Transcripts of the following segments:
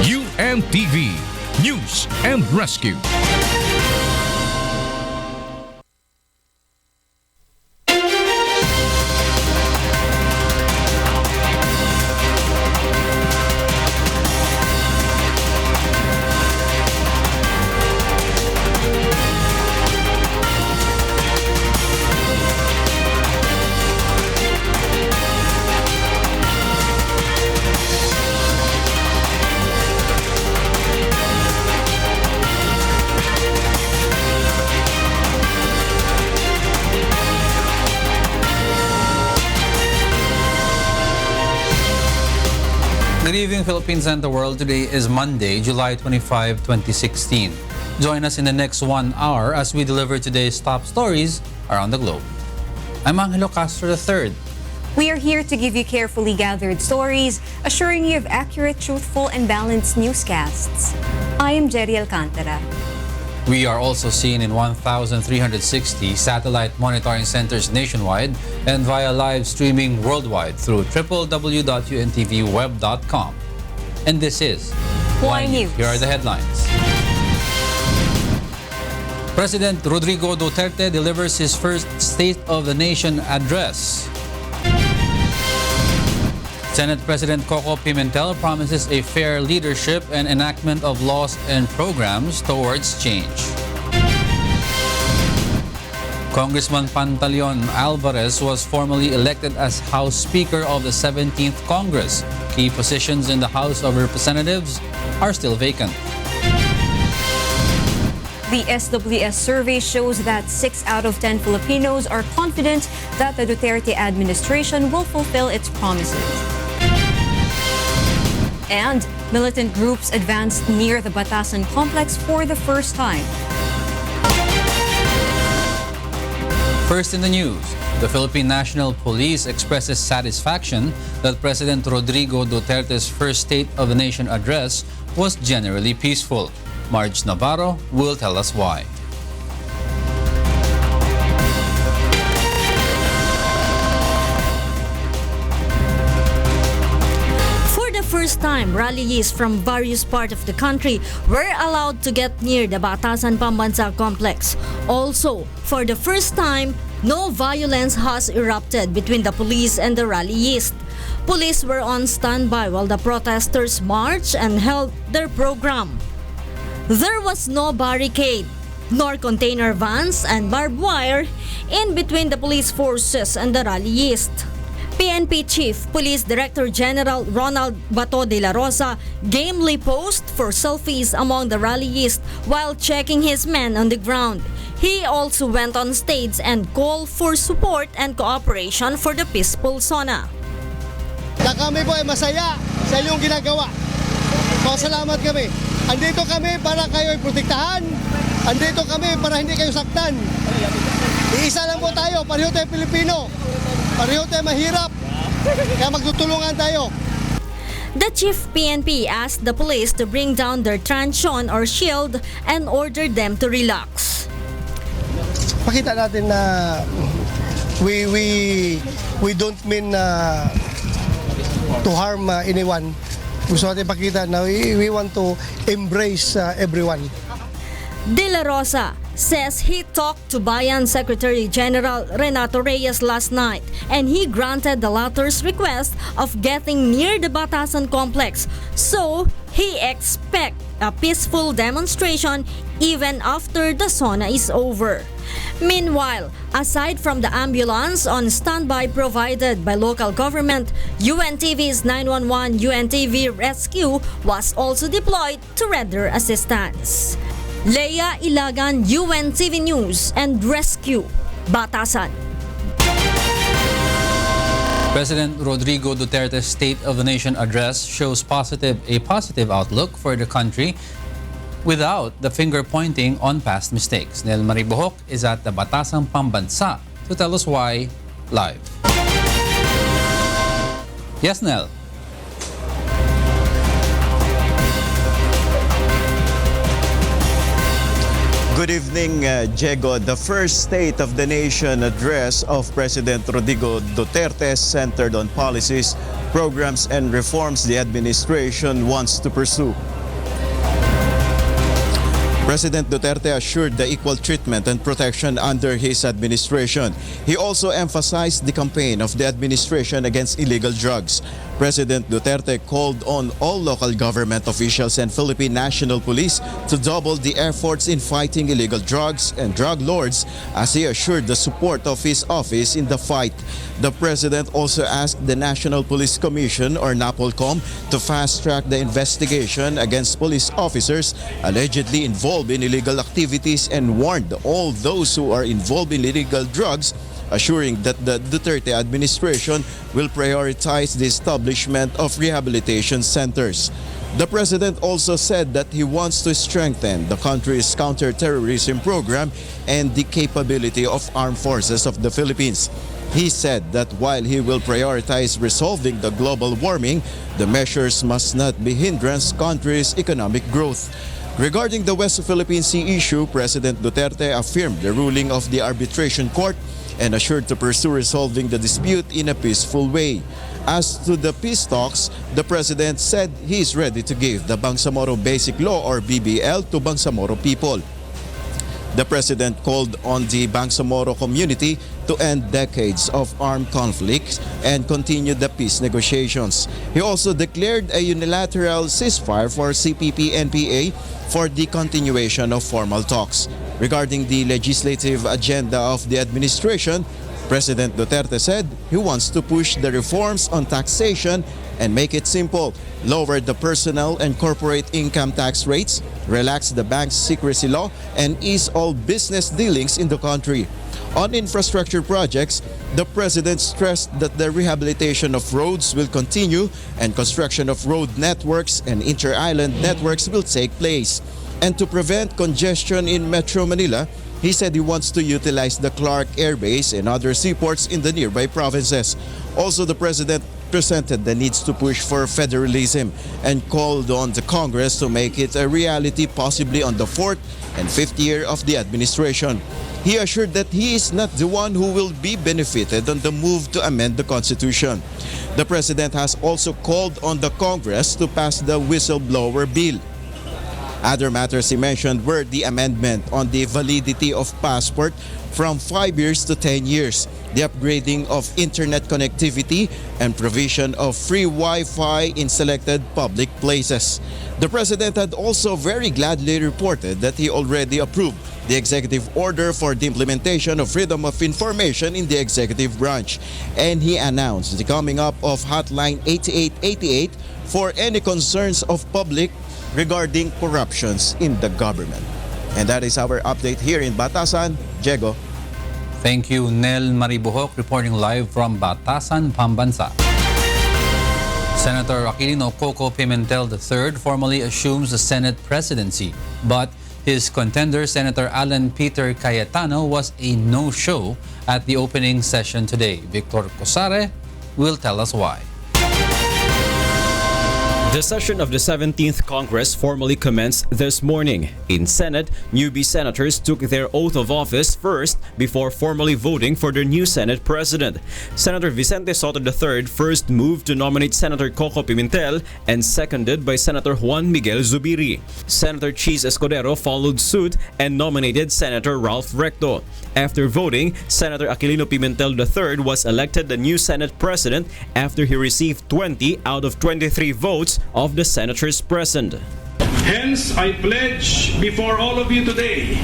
UNTV News and Rescue. Good evening, Philippines and the world. Today is Monday, July 25, 2016. Join us in the next 1 hour as we deliver today's top stories around the globe. I'm Angelo, Castro III. We are here to give you carefully gathered stories, assuring you of accurate, truthful, and balanced newscasts. I am Gerry Alcantara. We are also seen in 1,360 satellite monitoring centers nationwide and via live streaming worldwide through www.untvweb.com. And this is Why News. Here are the headlines. President Rodrigo Duterte delivers his first State of the Nation address. Senate President Coco Pimentel promises a fair leadership and enactment of laws and programs towards change. Congressman Pantaleon Alvarez was formally elected as House Speaker of the 17th Congress. Key positions in the House of Representatives are still vacant. The SWS survey shows that 6 out of 10 Filipinos are confident that the Duterte administration will fulfill its promises. And militant groups advanced near the Batasan complex for the first time. First in the news, the Philippine National Police expresses satisfaction that President Rodrigo Duterte's first State of the Nation address was generally peaceful. Marge Navarro will tell us why. First time, rallies from various parts of the country were allowed to get near the Batasan Pambansa complex. Also, for the first time, no violence has erupted between the police and the rallyists. Police were on standby while the protesters marched and held their program. There was no barricade, nor container vans and barbed wire in between the police forces and the rallyists. PNP Chief Police Director General Ronald Bato de la Rosa gamely posed for selfies among the rallyists while checking his men on the ground. He also went on stage and called for support and cooperation for the peaceful SONA. Kami po ay masaya sa inyong ginagawa. Masalamat kami. Andito kami para kayo ay protektahan. Andito kami para hindi kayo saktan. Iisa lang po tayo, pareho tayo Pilipino. Pareho tayo mahirap, kaya magtutulungan tayo. The chief PNP asked the police to bring down their truncheon or shield and ordered them to relax. Pakita natin na we don't mean to harm anyone. Gusto natin pakita na we want to embrace everyone. De la Rosa says he talked to Bayan Secretary General Renato Reyes last night and he granted the latter's request of getting near the Batasan complex. So, he expects a peaceful demonstration even after the SONA is over. Meanwhile, aside from the ambulance on standby provided by local government, UNTV's 911 UNTV Rescue was also deployed to render assistance. Leia Ilagan, UNTV News and Rescue, Batasan. President Rodrigo Duterte's State of the Nation address shows a positive outlook for the country without the finger pointing on past mistakes. Nel Maribohok is at the Batasan Pambansa to tell us why live. Yes, Nel. Good evening, Diego. The first State of the Nation address of President Rodrigo Duterte centered on policies, programs, and reforms the administration wants to pursue. President Duterte assured the equal treatment and protection under his administration. He also emphasized the campaign of the administration against illegal drugs. President Duterte called on all local government officials and Philippine National Police to double the efforts in fighting illegal drugs and drug lords as he assured the support of his office in the fight. The President also asked the National Police Commission or NAPOLCOM to fast-track the investigation against police officers allegedly involved in illegal activities and warned all those who are involved in illegal drugs, assuring that the Duterte administration will prioritize the establishment of rehabilitation centers. The President also said that he wants to strengthen the country's counter-terrorism program and the capability of armed forces of the Philippines. He said that while he will prioritize resolving the global warming, the measures must not be hindrance country's economic growth. Regarding the West Philippine Sea issue, President Duterte affirmed the ruling of the arbitration court and assured to pursue resolving the dispute in a peaceful way. As to the peace talks, the President said he is ready to give the Bangsamoro Basic Law or BBL to Bangsamoro people. The President called on the Bangsamoro community to end decades of armed conflicts and continue the peace negotiations. He also declared a unilateral ceasefire for CPP-NPA for the continuation of formal talks. Regarding the legislative agenda of the administration, President Duterte said he wants to push the reforms on taxation and make it simple, lower the personal and corporate income tax rates, relax the bank's secrecy law, and ease all business dealings in the country. On infrastructure projects, the President stressed that the rehabilitation of roads will continue and construction of road networks and inter-island networks will take place. And to prevent congestion in Metro Manila, he said he wants to utilize the Clark Air Base and other seaports in the nearby provinces. Also, the President presented the needs to push for federalism and called on the Congress to make it a reality possibly on the 4th and 5th year of the administration. He assured that he is not the one who will be benefited on the move to amend the Constitution. The President has also called on the Congress to pass the whistleblower bill. Other matters he mentioned were the amendment on the validity of passport from 5 years to 10 years, the upgrading of internet connectivity, and provision of free Wi-Fi in selected public places. The President had also very gladly reported that he already approved the executive order for the implementation of freedom of information in the executive branch, and he announced the coming up of Hotline 8888 for any concerns of public regarding corruptions in the government. And that is our update here in Batasan. Diego. Thank you, Nel Maribuhok, reporting live from Batasan, Pambansa. Senator Aquilino Coco Pimentel III formally assumes the Senate presidency, but his contender, Senator Alan Peter Cayetano, was a no-show at the opening session today. Victor Cosare will tell us why. The session of the 17th Congress formally commenced this morning. In Senate, newbie senators took their oath of office first before formally voting for their new Senate President. Senator Vicente Soto III first moved to nominate Senator Coco Pimentel and seconded by Senator Juan Miguel Zubiri. Senator Cheese Escudero followed suit and nominated Senator Ralph Recto. After voting, Senator Aquilino Pimentel III was elected the new Senate President after he received 20 out of 23 votes of the senators present. Hence, I pledge before all of you today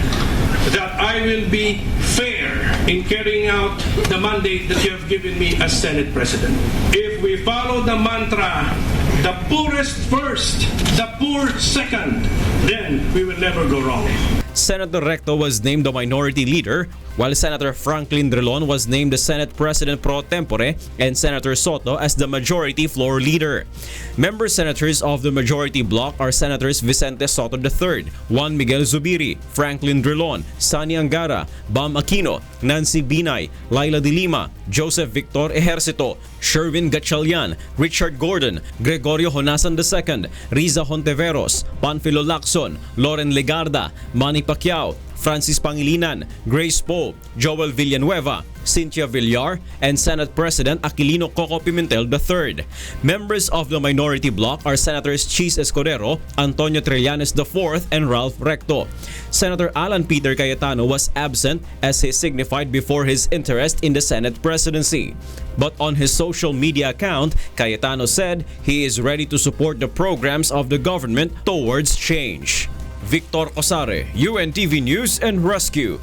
that I will be fair in carrying out the mandate that you have given me as Senate President. If we follow the mantra, the poorest first, the poor second, then we will never go wrong. Senator Recto was named the minority leader, while Senator Franklin Drilon was named the Senate President pro tempore and Senator Soto as the majority floor leader. Member senators of the majority bloc are Senators Vicente Soto III, Juan Miguel Zubiri, Franklin Drilon, Sani Angara, Bam Aquino, Nancy Binay, Laila de Lima, Joseph Victor Ejercito, Sherwin Gatchalian, Richard Gordon, Gregorio Honasan II, Riza Honteveros, Panfilo Lacson, Loren Legarda, Manny Pacquiao, Francis Pangilinan, Grace Poe, Joel Villanueva, Cynthia Villar, and Senate President Aquilino Coco Pimentel III. Members of the minority bloc are Senators Chis Escudero, Antonio Trillanes IV, and Ralph Recto. Senator Alan Peter Cayetano was absent as he signified before his interest in the Senate presidency. But on his social media account, Cayetano said he is ready to support the programs of the government towards change. Victor Osare, UNTV News and Rescue.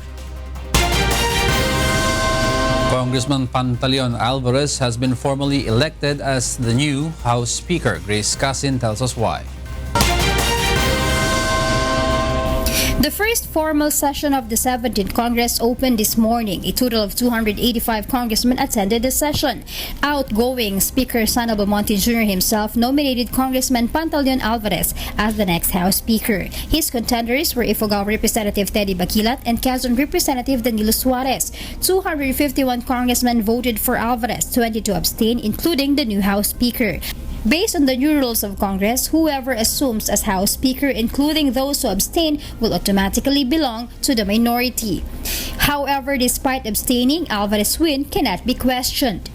Congressman Pantaleon Alvarez has been formally elected as the new House Speaker. Grace Casin tells us why. The first formal session of the 17th Congress opened this morning. A total of 285 congressmen attended the session. Outgoing Speaker Sana Belmonte Jr. himself nominated Congressman Pantaleon Alvarez as the next House Speaker. His contenders were Ifugao Representative Teddy Baquilat and Quezon Representative Danilo Suarez. 251 congressmen voted for Alvarez, 22 abstained, including the new House Speaker. Based on the new rules of Congress, whoever assumes as House Speaker, including those who abstain, will automatically belong to the minority. However, despite abstaining, Alvarez's win cannot be questioned.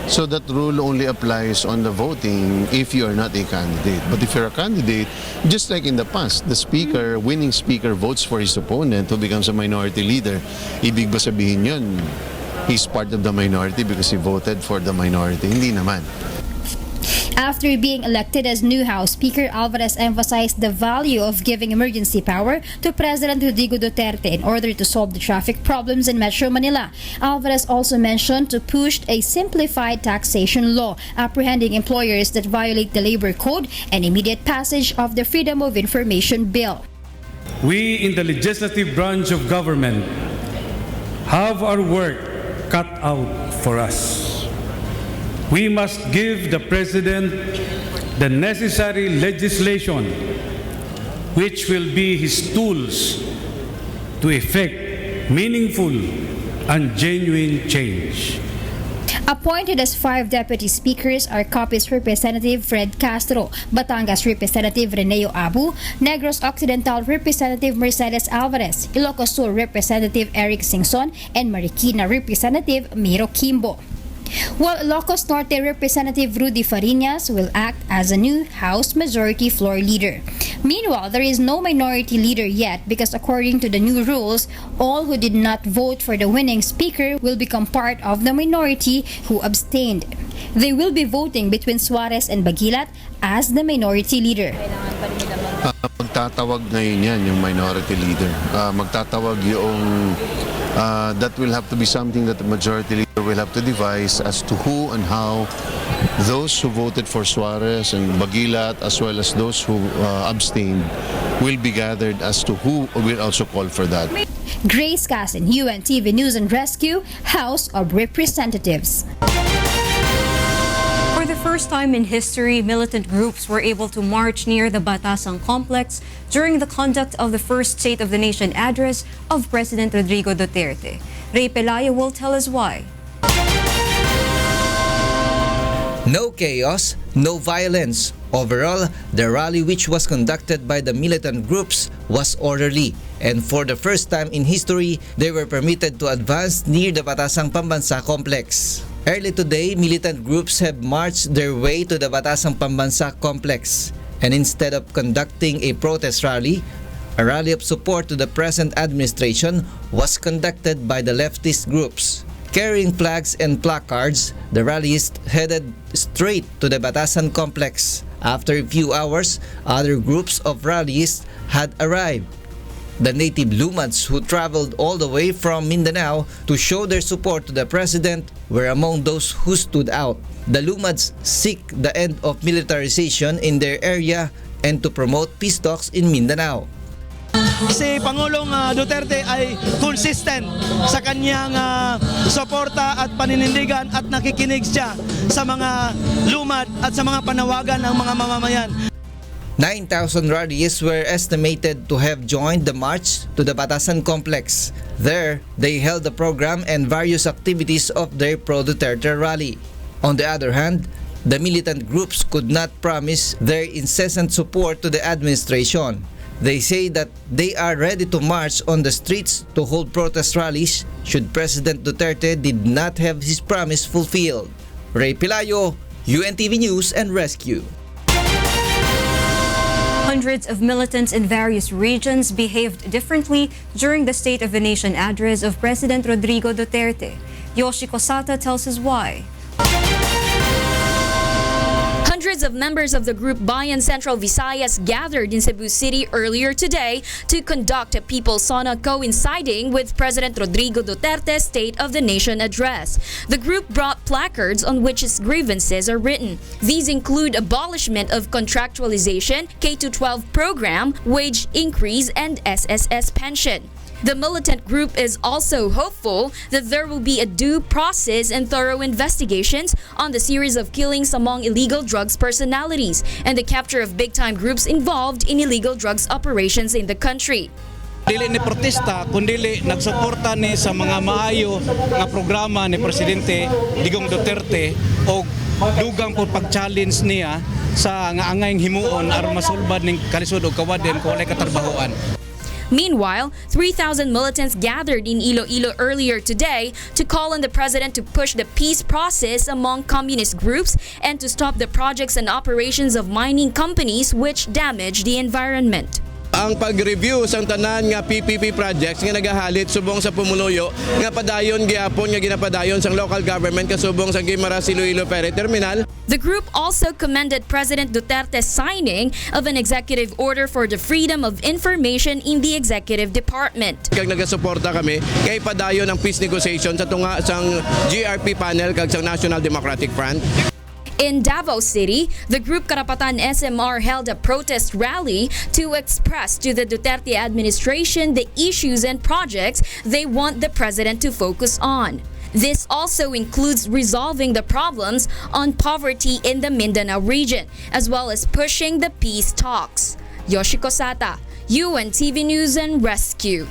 So that rule only applies on the voting if you are not a candidate. But if you're a candidate, just like in the past, the speaker, winning speaker votes for his opponent who becomes a minority leader. Ibig ba sabihin yun, he's part of the minority because he voted for the minority? Hindi naman. After being elected as new House Speaker, Alvarez emphasized the value of giving emergency power to President Rodrigo Duterte in order to solve the traffic problems in Metro Manila. Alvarez also mentioned to push a simplified taxation law, apprehending employers that violate the labor code, and immediate passage of the Freedom of Information Bill. We in the legislative branch of government have our work cut out for us. We must give the President the necessary legislation which will be his tools to effect meaningful and genuine change. Appointed as 5 deputy speakers are Capiz Representative Fred Castro, Batangas Representative Reneo Abu, Negros Occidental Representative Mercedes Alvarez, Ilocos Sur Representative Eric Singson, and Marikina Representative Miro Kimbo. While Ilocos Norte Representative Rudy Fariñas will act as a new House Majority Floor Leader. Meanwhile, there is no minority leader yet because according to the new rules, all who did not vote for the winning speaker will become part of the minority who abstained. They will be voting between Suarez and Baquilat as the minority leader. Magtatawag ngayon yan, yung minority leader. Magtatawag yung that will have to be something that the majority leader will have to devise as to who and how those who voted for Suarez and Baquilat as well as those who abstained will be gathered as to who will also call for that. Grace Casin, UNTV News and Rescue, House of Representatives. For the first time in history, militant groups were able to march near the Batasan complex during the conduct of the first State of the Nation address of President Rodrigo Duterte. Ray Pelayo will tell us why. No chaos, no violence. Overall, the rally, which was conducted by the militant groups, was orderly. And for the first time in history, they were permitted to advance near the Batasang Pambansa complex. Early today, militant groups have marched their way to the Batasang Pambansa complex. And instead of conducting a protest rally, a rally of support to the present administration was conducted by the leftist groups. Carrying flags and placards, the rallies headed straight to the Batasan complex. After a few hours, other groups of rallies had arrived. The native Lumads who traveled all the way from Mindanao to show their support to the president were among those who stood out. The Lumads seek the end of militarization in their area and to promote peace talks in Mindanao. Si Pangulong Duterte ay consistent sa kanyang suporta at paninindigan at nakikinig siya sa mga lumad at sa mga panawagan ng mga mamamayan. 9,000 rallies were estimated to have joined the march to the Batasan complex. There, they held the program and various activities of their pro-Duterte rally. On the other hand, the militant groups could not promise their incessant support to the administration. They say that they are ready to march on the streets to hold protest rallies should President Duterte did not have his promise fulfilled. Ray Pelayo, UNTV News and Rescue. Hundreds of militants in various regions behaved differently during the State of the Nation address of President Rodrigo Duterte. Yoshiko Sata tells us why. Hundreds of members of the group Bayan Central Visayas gathered in Cebu City earlier today to conduct a People's SONA coinciding with President Rodrigo Duterte's State of the Nation address. The group brought placards on which his grievances are written. These include abolishment of contractualization, K-12 program, wage increase, and SSS pension. The militant group is also hopeful that there will be a due process and thorough investigations on the series of killings among illegal drugs personalities and the capture of big-time groups involved in illegal drugs operations in the country. Dili ni protesta kundi nagsuporta ni sa mga maayo nga programa ni Presidente Digong Duterte o dugang po pag-challenge niya sa nga angayng himuon aron masulbad ning kalisod ug kawaden kung walay katrabahoan. Meanwhile, 3,000 militants gathered in Iloilo earlier today to call on the president to push the peace process among communist groups and to stop the projects and operations of mining companies which damage the environment. Ang pag-review sa tanan nga PPP projects nga nagahalit subong sa Pumunuyo nga padayon gihapon nga ginapadayon sa local government kasubong sa Guimaras Iloilo Ferry Terminal. The group also commended President Duterte's signing of an executive order for the freedom of information in the executive department. Kag nagasuporta kami kay padayon ang peace negotiation sa tunga sang GRP panel kag sang National Democratic Front. In Davao City, the group Karapatan SMR held a protest rally to express to the Duterte administration the issues and projects they want the president to focus on. This also includes resolving the problems on poverty in the Mindanao region, as well as pushing the peace talks. Yoshiko Sata, UNTV News and Rescue.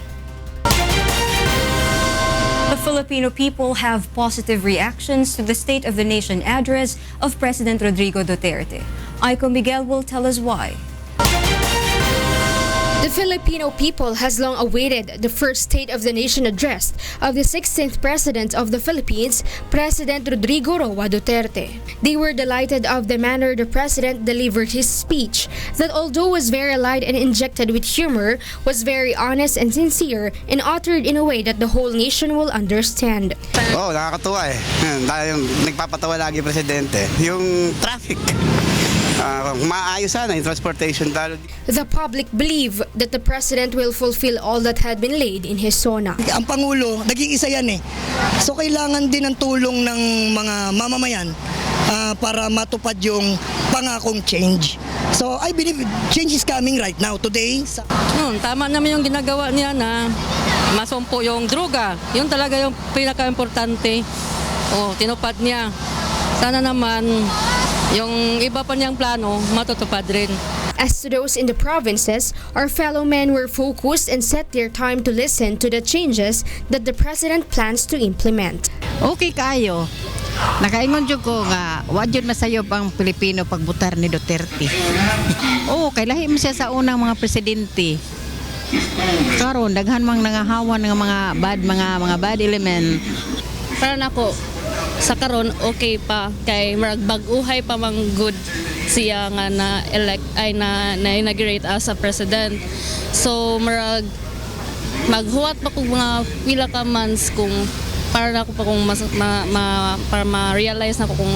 The Filipino people have positive reactions to the State of the Nation address of President Rodrigo Duterte. Aiko Miguel will tell us why. The Filipino people has long awaited the first State of the Nation address of the 16th President of the Philippines, President Rodrigo Roa Duterte. They were delighted of the manner the President delivered his speech, that although was very light and injected with humor, was very honest and sincere and uttered in a way that the whole nation will understand. Oh, nakakatuwa eh. Dahil nagpapatawa lagi Presidente. Yung traffic. Maayos sana yung transportation. The public believe that the President will fulfill all that had been laid in his SONA. Ang Pangulo, naging isa yan eh. So kailangan din ng tulong ng mga mamamayan para matupad yung pangakong change. So I believe change is coming right now, today. Tama naman yung ginagawa niya na masumpo yung droga. Yun talaga yung pinaka-importante. Tinupad niya. Sana naman yung iba pa niyang plano matutupad rin. As to those in the provinces, our fellow men were focused and set their time to listen to the changes that the President plans to implement. Okay kayo. Nakaingon jud ko nga wa jud masayop ang Pilipino pagbutar ni Duterte. Kay lahi mo siya sa unang mga presidente. Karon daghan mang nangahawan nga mga bad element. Para nako sa karon okay pa kay marag bag-uhay pa mang good siya nga na-elect ay na-inaugurate as a president. So marag maghuwat pa kung mga pila ka months kung para na ko pa kung para ma-realize na ko kung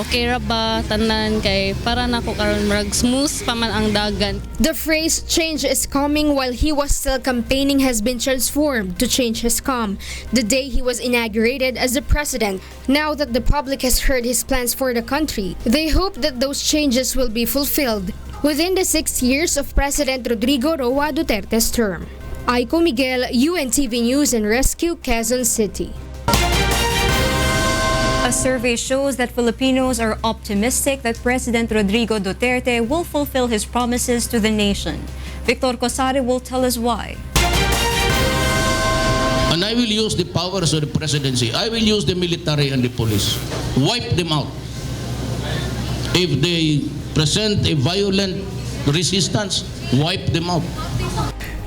okay ra ba tanan kay para na ko karon marag smooth pa man ang dagan. The phrase change is coming while he was still campaigning has been transformed to change has come the day he was inaugurated as the president. Now that the public has heard his plans for the country, they hope that those changes will be fulfilled within the 6 years of President Rodrigo Roa Duterte's term. Aiko Miguel, UNTV News and Rescue, Quezon City. A survey shows that Filipinos are optimistic that President Rodrigo Duterte will fulfill his promises to the nation. Victor Cosare will tell us why. And I will use the powers of the presidency. I will use the military and the police. Wipe them out. If they present a violent resistance, wipe them out.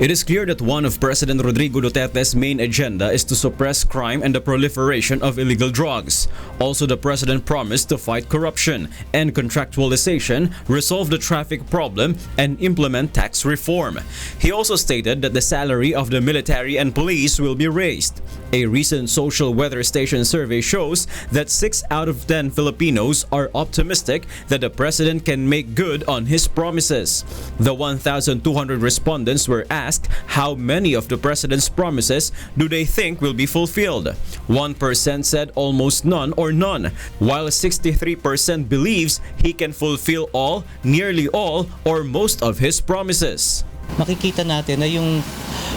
It is clear that one of President Rodrigo Duterte's main agenda is to suppress crime and the proliferation of illegal drugs. Also, the president promised to fight corruption and contractualization, resolve the traffic problem, and implement tax reform. He also stated that the salary of the military and police will be raised. A recent social weather station survey shows that 6 out of 10 Filipinos are optimistic that the president can make good on his promises. The 1,200 respondents were asked how many of the president's promises do they think will be fulfilled. 1% said almost none or none, while 63% believes he can fulfill all, nearly all, or most of his promises. Makikita natin na yung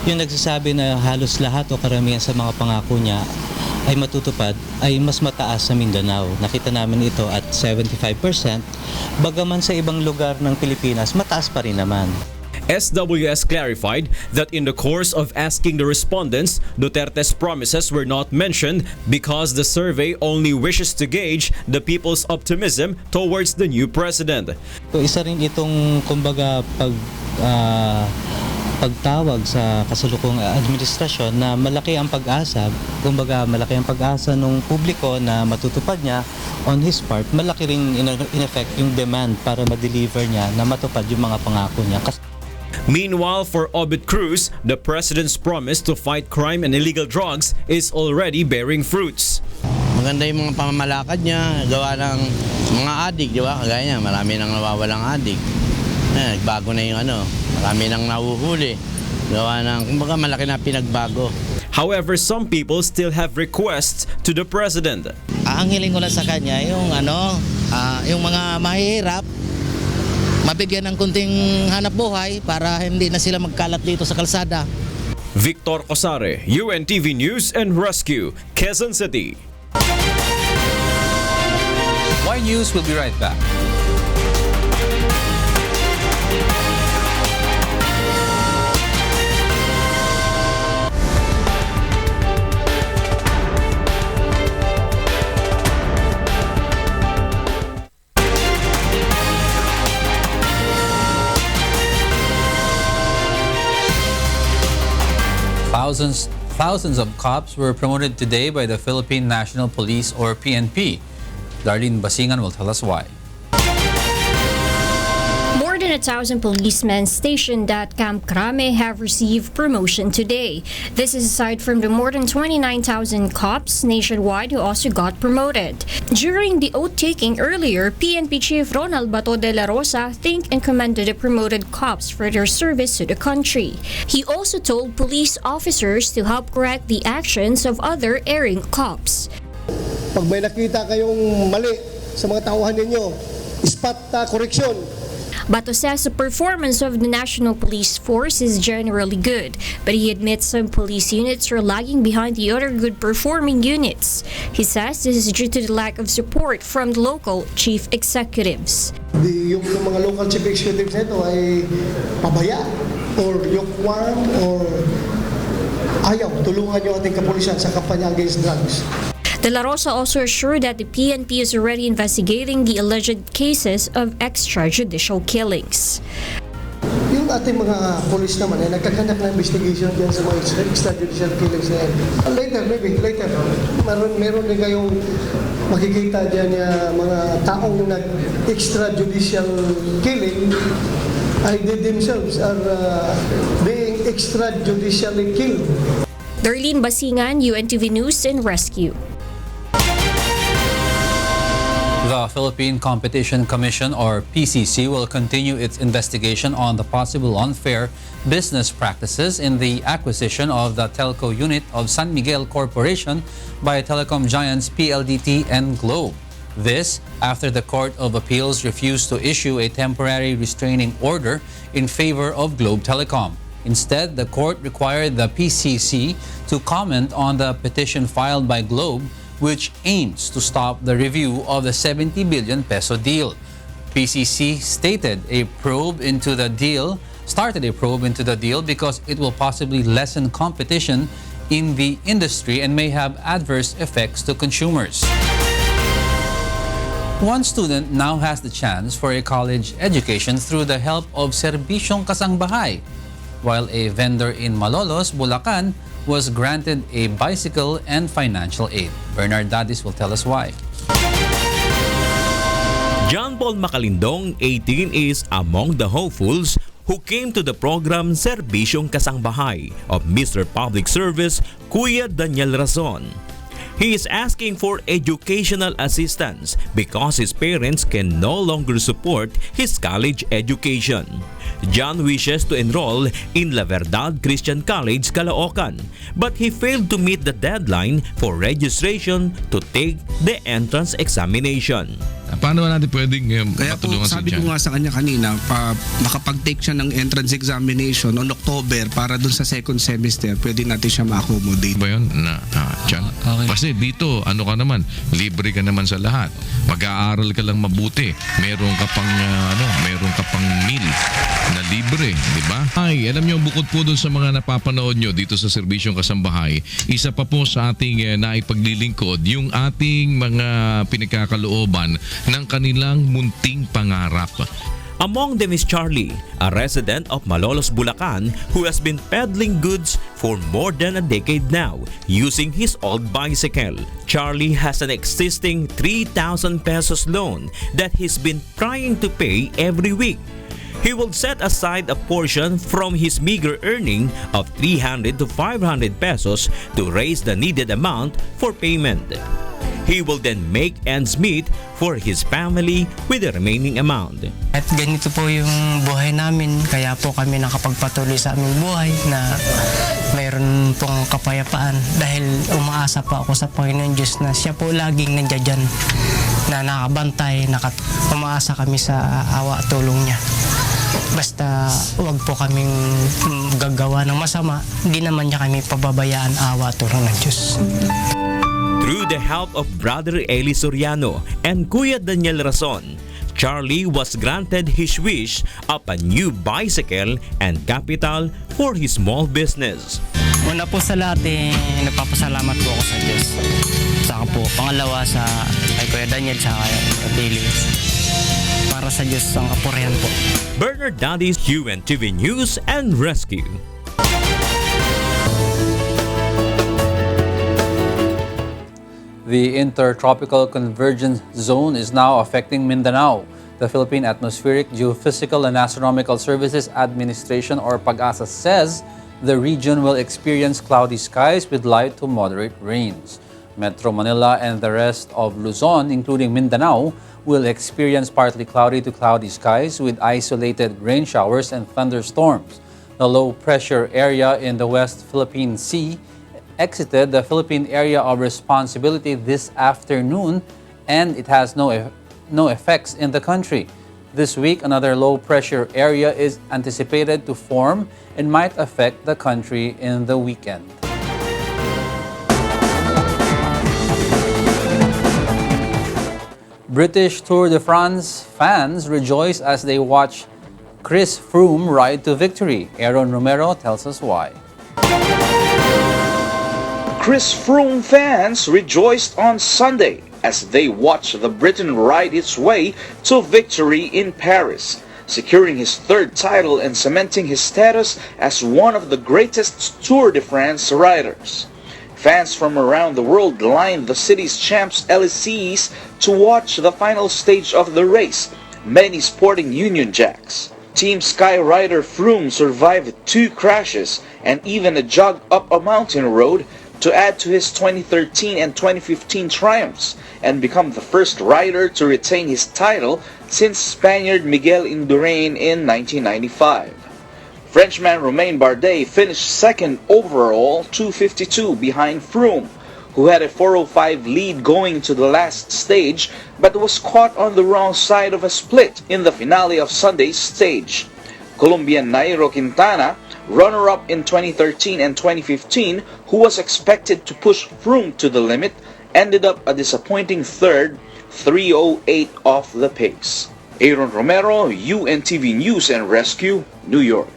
nagsasabi na halos lahat o karamihan sa mga pangako niya ay matutupad ay mas mataas sa Mindanao. Nakita namin ito at 75%, bagaman sa ibang lugar ng Pilipinas mataas pa rin naman. SWS clarified that in the course of asking the respondents, Duterte's promises were not mentioned because the survey only wishes to gauge the people's optimism towards the new president. So, isa rin itong kumbaga pagtawag sa kasalukuyang administrasyon na malaki ang pag-asa, kumbaga malaki ang pag-asa ng publiko na matutupad niya on his part, malaki rin in effect yung demand para ma-deliver niya na matupad yung mga pangako niya. Meanwhile, for Obit Cruz, the president's promise to fight crime and illegal drugs is already bearing fruits. Maganda yung mga pamamalakad niya, gawa ng mga adik, di ba? Kagaya niya, marami nang nawawalang adik. Nagbago na yung marami nang nahuhuli. Gawa ng, kumbaga malaki na pinagbago. However, some people still have requests to the president. Ang hiling ko lang sa kanya, yung yung mga mahihirap, mabigyan ng kunting hanap buhay para hindi na sila magkalat dito sa kalsada. Victor Cosare, UNTV News and Rescue, Quezon City. Y News will be right back. Thousands of cops were promoted today by the Philippine National Police or PNP. Darlene Basingan will tell us why. More than 1,000 policemen stationed at Camp Crame have received promotion today. This is aside from the more than 29,000 cops nationwide who also got promoted. During the oath-taking earlier, PNP Chief Ronald Bato de la Rosa thanked and commended the promoted cops for their service to the country. He also told police officers to help correct the actions of other erring cops. Pag may nakita kayong mali sa mga tauhan ninyo, spot correction. Bato says the performance of the National Police Force is generally good, but he admits some police units are lagging behind the other good-performing units. He says this is due to the lack of support from the local chief executives. Yung mga local chief executives nito ay pabaya or lukewarm or ayaw tulungan yung ating kapulisan sa kampanya against drugs. De La Rosa also assured that the PNP is already investigating the alleged cases of extrajudicial killings. Yung ating mga polis naman ay nagkakandak na investigation dyan sa mga extrajudicial killings na yan. Later, meron din kayong makikita dyan yung mga taong nag-extrajudicial killing ay they themselves are being extrajudicially killed. Darlene Basingan, UNTV News and Rescue. The Philippine Competition Commission or PCC will continue its investigation on the possible unfair business practices in the acquisition of the telco unit of San Miguel Corporation by telecom giants PLDT and Globe. This after the Court of Appeals refused to issue a temporary restraining order in favor of Globe Telecom. Instead, the court required the PCC to comment on the petition filed by Globe, which aims to stop the review of the 70 billion peso deal. PCC started a probe into the deal because it will possibly lessen competition in the industry and may have adverse effects to consumers. One student now has the chance for a college education through the help of Serbisyong Kasangbahay, while a vendor in Malolos, Bulacan, was granted a bicycle and financial aid. Bernard Dadis will tell us why. John Paul Macalindong, 18, is among the hopefuls who came to the program Serbisyong Kasangbahay of Mr. Public Service Kuya Daniel Razon. He is asking for educational assistance because his parents can no longer support his college education. John wishes to enroll in La Verdad Christian College, Caloocan, but he failed to meet the deadline for registration to take the entrance examination. Paano natin pwedeng Kaya po, matulungan si sabi John? ko nga sa kanya kanina, makapag-take siya ng entrance examination on October para dun sa second semester, pwede natin siya ma-accommodate. Ba yun? John? Okay. Kasi dito, ano ka naman, libre ka naman sa lahat. Mag-aaral ka lang mabuti. Meron ka pang meal na libre, di ba? Ay, alam niyo, bukod po dun sa mga napapanood nyo dito sa Serbisyong Kasambahay, isa pa po sa ating naipaglilingkod, yung ating mga pinagkakalooban ng kanilang munting pangarap. Among them is Charlie, a resident of Malolos, Bulacan, who has been peddling goods for more than a decade now using his old bicycle. Charlie has an existing 3,000 pesos loan that he's been trying to pay every week. He will set aside a portion from his meager earning of 300 to 500 pesos to raise the needed amount for payment. He will then make ends meet for his family with the remaining amount. At ganito po yung buhay namin, kaya po kami nakapagpatuloy sa aming buhay na mayroon pong kapayapaan dahil umaasa po ako sa Panginoon Diyos na siya po laging nandiyan dyan, na nakabantay, umaasa kami sa awa at tulong niya. Basta wag po kaming gagawa ng masama, hindi naman niya kami pababayaan, awa at tulong ng Diyos. Through the help of Brother Eli Soriano and Kuya Daniel Razon, Charlie was granted his wish of a new bicycle and capital for his small business. Una po sa lahat, nagpapasalamat po ako sa Diyos. Saka po, pangalawa sa kay Kuya Daniel sa Eli. Para sa Diyos ang kapurihan po. Bernard Dadis, UNTV News and Rescue. The Intertropical Convergence Zone is now affecting Mindanao. The Philippine Atmospheric, Geophysical and Astronomical Services Administration, or PAGASA, says the region will experience cloudy skies with light to moderate rains. Metro Manila and the rest of Luzon, including Mindanao, will experience partly cloudy to cloudy skies with isolated rain showers and thunderstorms. The low-pressure area in the West Philippine Sea exited the Philippine area of responsibility this afternoon, and it has no effects in the country. This week, another low-pressure area is anticipated to form and might affect the country in the weekend. British Tour de France fans rejoice as they watch Chris Froome ride to victory. Aaron Romero tells us why. Chris Froome fans rejoiced on Sunday as they watched the Briton ride its way to victory in Paris, securing his third title and cementing his status as one of the greatest Tour de France riders. Fans from around the world lined the city's Champs Elysees to watch the final stage of the race, many sporting Union Jacks. Team Sky rider Froome survived 2 crashes and even a jog up a mountain road to add to his 2013 and 2015 triumphs and become the first rider to retain his title since Spaniard Miguel Indurain in 1995. Frenchman Romain Bardet finished second overall, 252 behind Froome, who had a 4:05 lead going to the last stage but was caught on the wrong side of a split in the finale of Sunday's stage. Colombian Nairo Quintana, runner-up in 2013 and 2015, who was expected to push Froome to the limit, ended up a disappointing third, 3:08 off the pace. Aaron Romero, UNTV News and Rescue, New York.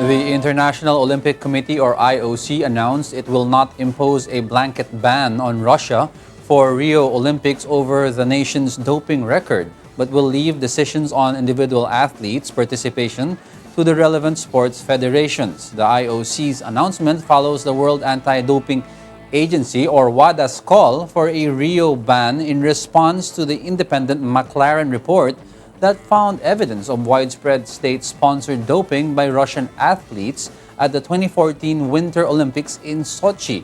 The International Olympic Committee, or IOC, announced it will not impose a blanket ban on Russia for Rio Olympics over the nation's doping record, but will leave decisions on individual athletes' participation to the relevant sports federations. The IOC's announcement follows the World Anti-Doping Agency or WADA's call for a Rio ban in response to the independent McLaren report that found evidence of widespread state-sponsored doping by Russian athletes at the 2014 Winter Olympics in Sochi.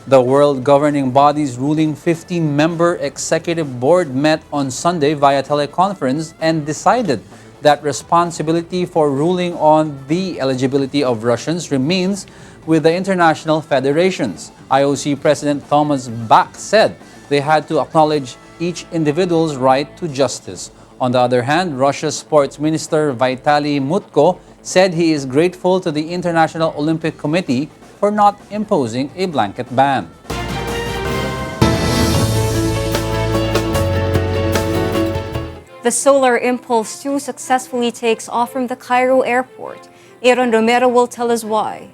The world governing body's ruling 15-member executive board met on Sunday via teleconference and decided that responsibility for ruling on the eligibility of Russians remains with the international federations. IOC President Thomas Bach said they had to acknowledge each individual's right to justice. On the other hand, Russia's sports minister Vitaly Mutko said he is grateful to the International Olympic Committee for not imposing a blanket ban. The Solar Impulse 2 successfully takes off from the Cairo airport. Aaron Romero will tell us why.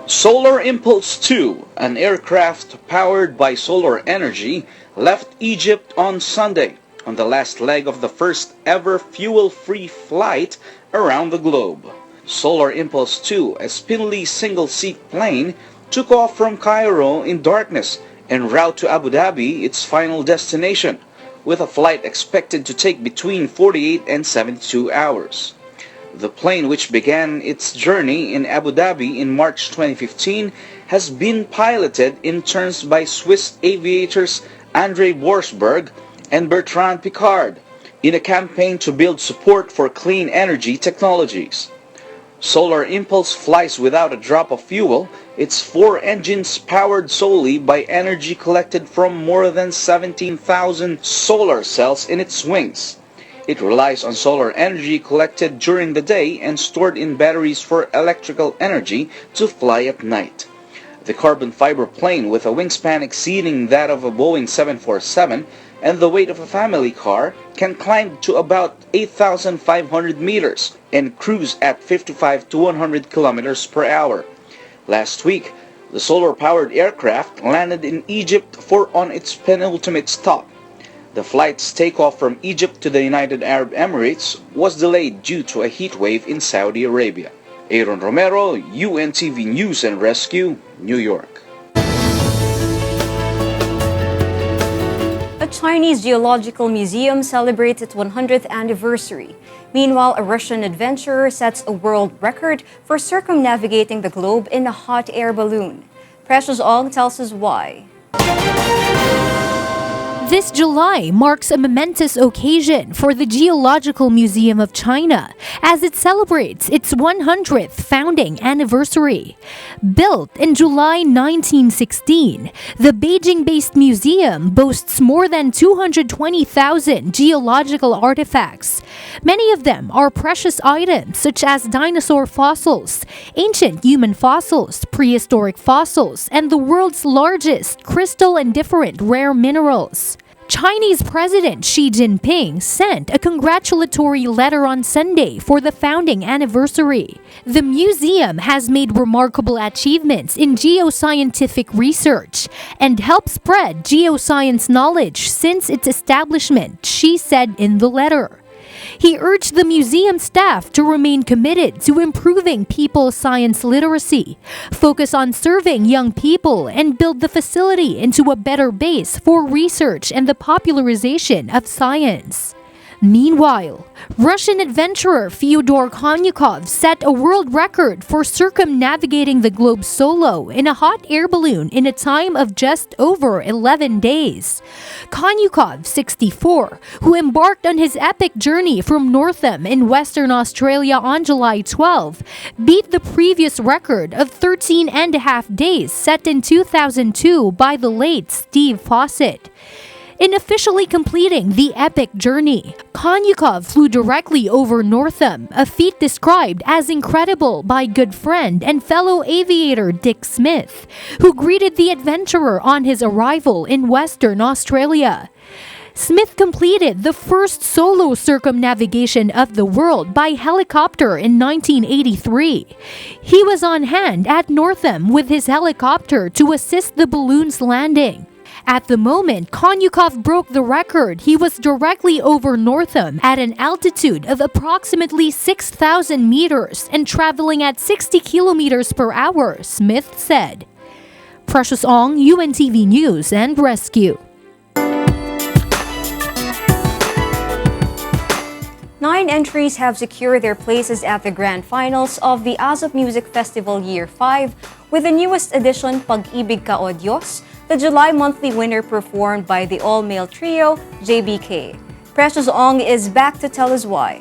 Solar Impulse 2, an aircraft powered by solar energy, left Egypt on Sunday on the last leg of the first ever fuel-free flight around the globe. Solar Impulse 2, a spindly single-seat plane, took off from Cairo in darkness en route to Abu Dhabi, its final destination, with a flight expected to take between 48 and 72 hours. The plane, which began its journey in Abu Dhabi in March 2015, has been piloted in turns by Swiss aviators André Borsberg and Bertrand Piccard in a campaign to build support for clean energy technologies. Solar Impulse flies without a drop of fuel, its 4 engines powered solely by energy collected from more than 17,000 solar cells in its wings. It relies on solar energy collected during the day and stored in batteries for electrical energy to fly at night. The carbon fiber plane, with a wingspan exceeding that of a Boeing 747 and the weight of a family car, can climb to about 8,500 meters and cruise at 55 to 100 kilometers per hour. Last week, the solar-powered aircraft landed in Egypt on its penultimate stop. The flight's takeoff from Egypt to the United Arab Emirates was delayed due to a heat wave in Saudi Arabia. Aaron Romero, UNTV News and Rescue, New York. A Chinese Geological Museum celebrates its 100th anniversary. Meanwhile, a Russian adventurer sets a world record for circumnavigating the globe in a hot air balloon. Precious Ong tells us why. This July marks a momentous occasion for the Geological Museum of China as it celebrates its 100th founding anniversary. Built in July 1916, the Beijing-based museum boasts more than 220,000 geological artifacts. Many of them are precious items such as dinosaur fossils, ancient human fossils, prehistoric fossils, and the world's largest crystal and different rare minerals. Chinese President Xi Jinping sent a congratulatory letter on Sunday for the founding anniversary. The museum has made remarkable achievements in geoscientific research and helped spread geoscience knowledge since its establishment, Xi said in the letter. He urged the museum staff to remain committed to improving people's science literacy, focus on serving young people, and build the facility into a better base for research and the popularization of science. Meanwhile, Russian adventurer Fyodor Konyukov set a world record for circumnavigating the globe solo in a hot air balloon in a time of just over 11 days. Konyukov, 64, who embarked on his epic journey from Northam in Western Australia on July 12, beat the previous record of 13 and a half days set in 2002 by the late Steve Fawcett. In officially completing the epic journey, Konyukov flew directly over Northam, a feat described as incredible by good friend and fellow aviator Dick Smith, who greeted the adventurer on his arrival in Western Australia. Smith completed the first solo circumnavigation of the world by helicopter in 1983. He was on hand at Northam with his helicopter to assist the balloon's landing. At the moment Konyukov broke the record, he was directly over Northam at an altitude of approximately 6,000 meters and traveling at 60 kilometers per hour, Smith said. Precious Ong, UNTV News and Rescue. 9 entries have secured their places at the grand finals of the Azov Music Festival Year 5, with the newest edition, Pag-ibig Ka o Diyos, the July monthly winner performed by the all-male trio, JBK. Precious Ong is back to tell us why.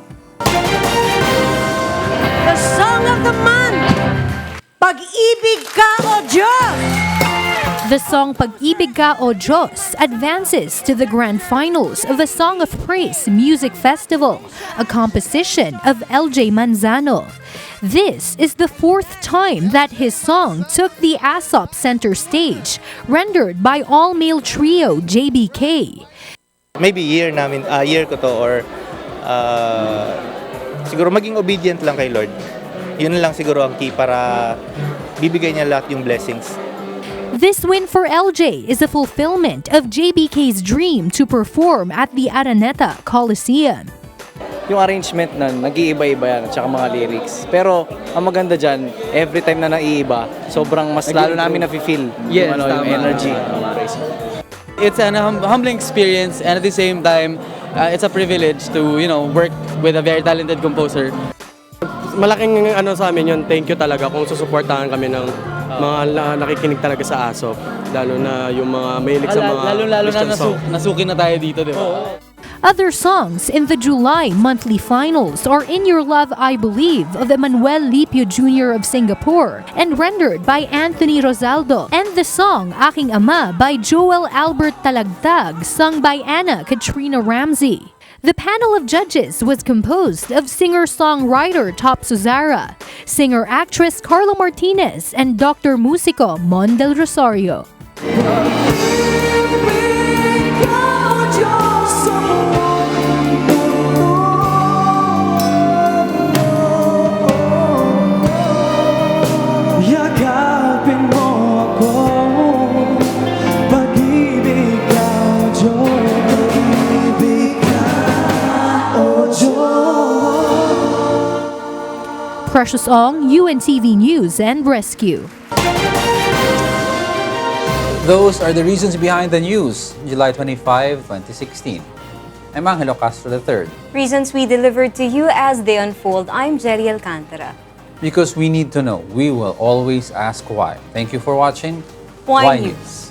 The song of the month, Pag-ibig Ka o Diyos! The song Pag-ibig Ka o Diyos advances to the grand finals of the Song of Praise Music Festival, a composition of LJ Manzano. This is the 4th time that his song took the ASOP center stage, rendered by all-male trio JBK. Maybe year ko to, or siguro maging obedient lang kay Lord. Yun lang siguro ang key para bibigay niya lahat yung blessings. This win for LJ is a fulfillment of JBK's dream to perform at the Araneta Coliseum. Yung arrangement nun, nag-iiba-iba yan, at saka mga lyrics. Pero ang maganda dyan, every time na naiiba, sobrang mas lalo namin na-feel yung energy. It's an humbling experience, and at the same time, it's a privilege to work with a very talented composer. Malaking sa amin yun, thank you talaga kung susuportahan kami ng mga nakikinig talaga sa ASOP, lalo na yung mga mahilig sa mga lalo na nasuki na tayo dito, di ba? Other songs in the July monthly finals are In Your Love I Believe of Emmanuel Lipio Jr. of Singapore and rendered by Anthony Rosaldo, and the song Aking Ama by Joel Albert Talagtag, sung by Anna Katrina Ramsey. The panel of judges was composed of singer-songwriter Top Suzara, singer-actress Carla Martinez, and Dr. Musico Mon Del Rosario. Precious Ong, UNTV News and Rescue. Those are the reasons behind the news, July 25, 2016. I'm Angelo Castro III. Reasons we delivered to you as they unfold. I'm Gerry Alcantara. Because we need to know, we will always ask why. Thank you for watching. Why News?